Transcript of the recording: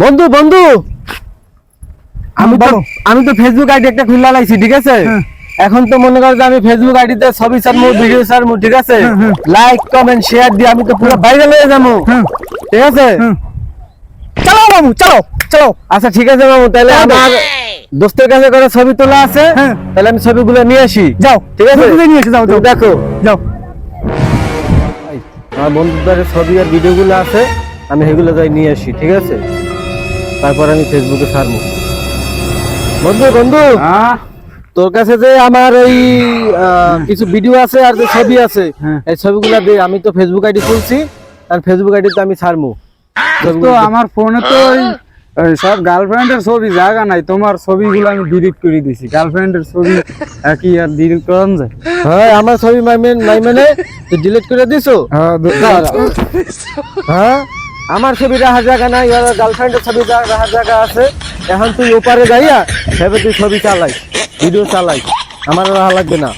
বন্ধু বন্ধু আমি তো ফেসবুক আইডি একটা খুলে লাইছি, ঠিক আছে? এখন তো মনে করো যে আমি ফেসবুক আইডিতে ছবি ছাড়মু, ভিডিও ছাড়মু, ঠিক আছে? লাইক কমেন্ট শেয়ার দিয়ে আমি তো পুরো ভাইরাল হয়ে যাবো, ঠিক আছে? চলো মামু, চলো চলো। আচ্ছা ঠিক আছে মামু, তাহলে আমার দোস্তের কাছে করে ছবি তোলা আছে, তাহলে আমি ছবিগুলো নিয়ে আসি। যাও, ঠিক আছে, নিয়ে এসে যাও, তুমি দেখো। যাও। আমার বন্ধুদের ছবি আর ভিডিওগুলো আছে, আমি সেগুলো যাই নিয়ে আসি, ঠিক আছে? তারপর আমি ফেসবুকে ছাড়বো। বন্ধু বন্ধু, তোর কাছে যে আমার ওই কিছু ভিডিও আছে আর যে ছবি আছে, এই ছবিগুলা দে। আমি তো ফেসবুক আইডি খুলছি, আর ফেসবুক আইডিতে আমি ছাড়বো। তো আমার ফোনে তো সব গার্লফ্রেন্ডের ছবি জায়গা নাই, তোমার ছবিগুলো আমি ডিলিট করে দিছি। গার্লফ্রেন্ডের ছবি কি আর ডিলিট করা যায়? হ্যাঁ, আমার ছবি মানে ডিলিট করে দিছো? হ্যাঁ, আমার ছবি রাখার জায়গা নাই, আর গার্লফ্রেন্ডের ছবি রাখার জায়গা আছে। এখন তুই ওপারে যাইয়া ভেবে তুই ছবি চালাই, ভিডিও চালাই, আমার রাখা লাগবে না।